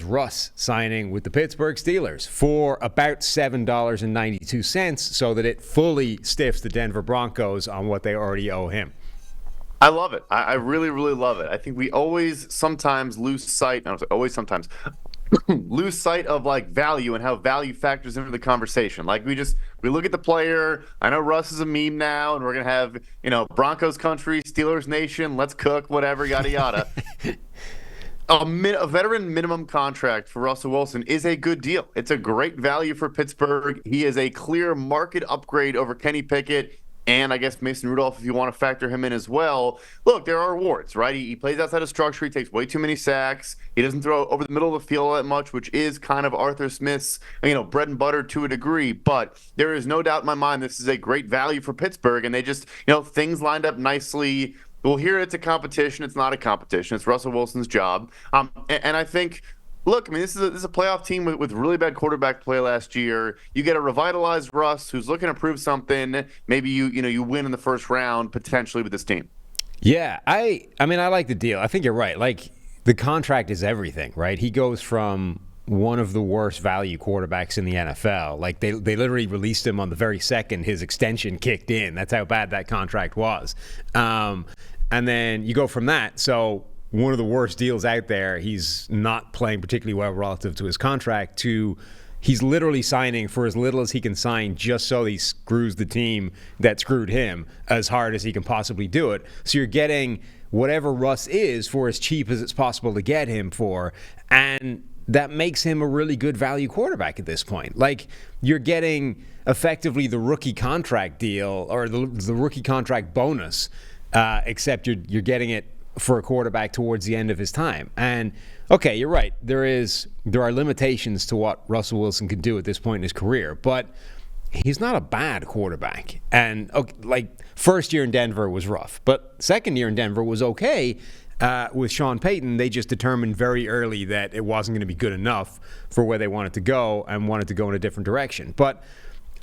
Russ signing with the Pittsburgh Steelers for about $7.92 so that it fully stiffs the Denver Broncos on what they already owe him. I love it. I really, really love it. I think we always sometimes lose sight, I don't say always sometimes, lose sight of like value and how value factors into the conversation. Like we look at the player. I know Russ is a meme now, and we're gonna have Broncos country, Steelers nation, let's cook, whatever, yada yada. A veteran minimum contract for Russell Wilson is a good deal. It's a great value for Pittsburgh. He is a clear market upgrade over Kenny Pickett. And I guess Mason Rudolph, if you want to factor him in as well. Look, there are rewards, right? He plays outside of structure. He takes way too many sacks. He doesn't throw over the middle of the field that much, which is kind of Arthur Smith's, bread and butter to a degree. But there is no doubt in my mind this is a great value for Pittsburgh. And they just, things lined up nicely. Well, here it's a competition. It's not a competition. It's Russell Wilson's job. And I think, look, I mean, this is a playoff team with really bad quarterback play last year. You get a revitalized Russ who's looking to prove something. Maybe you win in the first round potentially with this team. Yeah, I mean, I like the deal. I think you're right. Like, the contract is everything, right? He goes from one of the worst value quarterbacks in the NFL. Like, they literally released him on the very second his extension kicked in. That's how bad that contract was. And then you go from that. So one of the worst deals out there, he's not playing particularly well relative to his contract, to he's literally signing for as little as he can sign just so he screws the team that screwed him as hard as he can possibly do it. So you're getting whatever Russ is for as cheap as it's possible to get him for, and that makes him a really good value quarterback at this point. Like, you're getting effectively the rookie contract deal or the rookie contract bonus, except you're getting it for a quarterback towards the end of his time. And okay, you're right. There are limitations to what Russell Wilson can do at this point in his career, but he's not a bad quarterback. And first year in Denver was rough, but second year in Denver was okay. With Sean Payton, they just determined very early that it wasn't going to be good enough for where they wanted to go and wanted to go in a different direction. But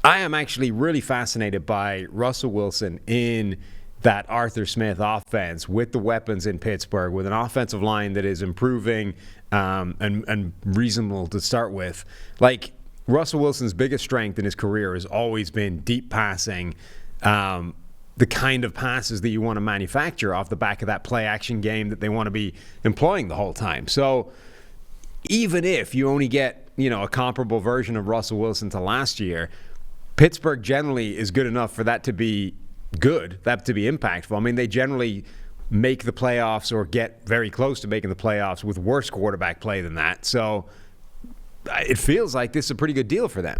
I am actually really fascinated by Russell Wilson in that Arthur Smith offense with the weapons in Pittsburgh, with an offensive line that is improving and reasonable to start with. Like, Russell Wilson's biggest strength in his career has always been deep passing, the kind of passes that you want to manufacture off the back of that play action game that they want to be employing the whole time. So even if you only get, a comparable version of Russell Wilson to last year, Pittsburgh generally is good enough for that to be good, that to be impactful. I mean, they generally make the playoffs or get very close to making the playoffs with worse quarterback play than that. So it feels like this is a pretty good deal for them.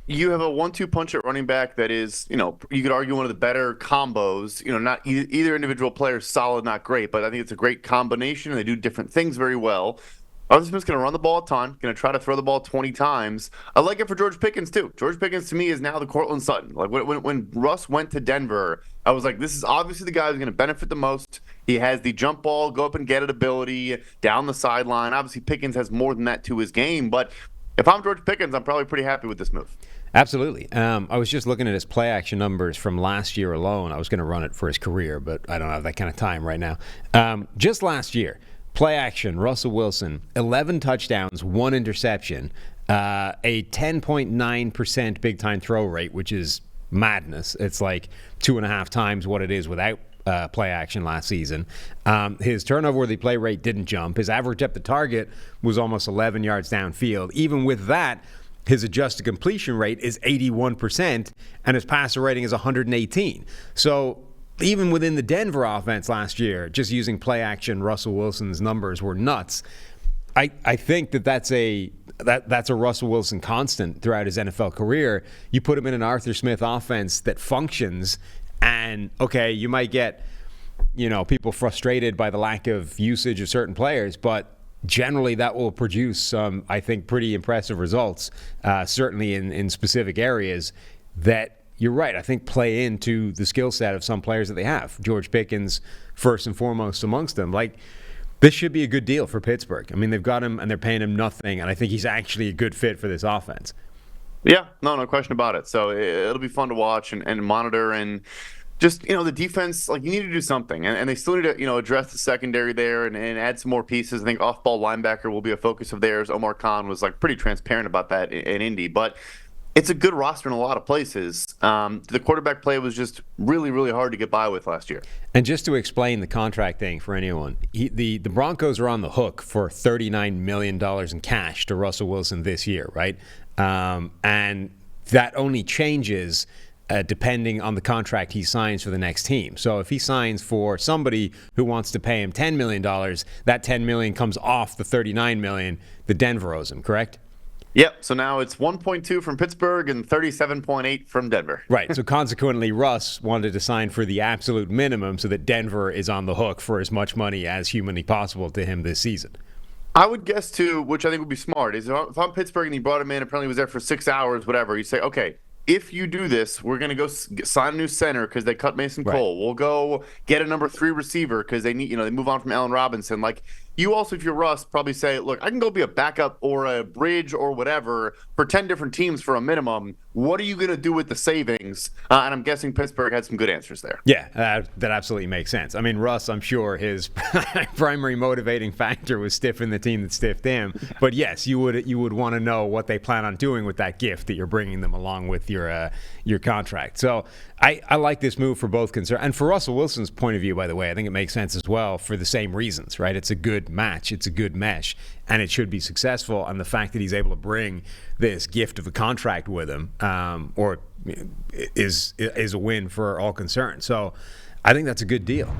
You have a 1-2 punch at running back that is, you could argue one of the better combos. Not either individual player is solid, not great, but I think it's a great combination, and they do different things very well. Arthur Smith's going to run the ball a ton, going to try to throw the ball 20 times. I like it for George Pickens, too. George Pickens, to me, is now the Cortland Sutton. Like, when Russ went to Denver, I was like, this is obviously the guy who's going to benefit the most. He has the jump ball, go up and get it ability, down the sideline. Obviously, Pickens has more than that to his game, but if I'm George Pickens, I'm probably pretty happy with this move. Absolutely. I was just looking at his play action numbers from last year alone. I was going to run it for his career, but I don't have that kind of time right now. Just last year, play action, Russell Wilson, 11 touchdowns, 1 interception, a 10.9% big time throw rate, which is madness. It's like 2.5 times what it is without play action last season. His turnover-worthy play rate didn't jump. His average depth of target was almost 11 yards downfield. Even with that, his adjusted completion rate is 81%, and his passer rating is 118. So even within the Denver offense last year, just using play action, Russell Wilson's numbers were nuts. I think that's a Russell Wilson constant throughout his NFL career. You put him in an Arthur Smith offense that functions, and okay, you might get people frustrated by the lack of usage of certain players, but generally that will produce some, I think, pretty impressive results, certainly in specific areas that, you're right, I think play into the skill set of some players that they have. George Pickens, first and foremost amongst them. Like, this should be a good deal for Pittsburgh. I mean, they've got him and they're paying him nothing, and I think he's actually a good fit for this offense. Yeah, no question about it. So it'll be fun to watch and monitor. And just the defense, like, you need to do something, and they still need to address the secondary there and add some more pieces. I think off-ball linebacker will be a focus of theirs. Omar Khan was like pretty transparent about that in Indy, but it's a good roster in a lot of places. The quarterback play was just really, really hard to get by with last year. And just to explain the contract thing for anyone, the Broncos are on the hook for $39 million in cash to Russell Wilson this year, right? And that only changes depending on the contract he signs for the next team. So if he signs for somebody who wants to pay him $10 million, that $10 million comes off the $39 million that Denver owes him, correct? Yep. So now it's 1.2 from Pittsburgh and 37.8 from Denver. Right. So consequently, Russ wanted to sign for the absolute minimum so that Denver is on the hook for as much money as humanly possible to him this season. I would guess too, which I think would be smart, is if I'm Pittsburgh and he brought him in, apparently he was there for 6 hours, whatever, you say, okay, if you do this, we're going to go sign a new center because they cut Mason Cole. We'll go get a number 3 receiver because they need, they move on from Allen Robinson. Like, you also, if you're Russ, probably say, look, I can go be a backup or a bridge or whatever for 10 different teams for a minimum. What are you going to do with the savings? And I'm guessing Pittsburgh had some good answers there. Yeah, that absolutely makes sense. I mean, Russ, I'm sure his primary motivating factor was stiffing the team that stiffed him. But yes, you would want to know what they plan on doing with that gift that you're bringing them along with your contract. So I like this move for both concerns. And for Russell Wilson's point of view, by the way, I think it makes sense as well for the same reasons, right? It's a good match. It's a good mesh. And it should be successful. And the fact that he's able to bring this gift of a contract with him is a win for all concerned. So I think that's a good deal.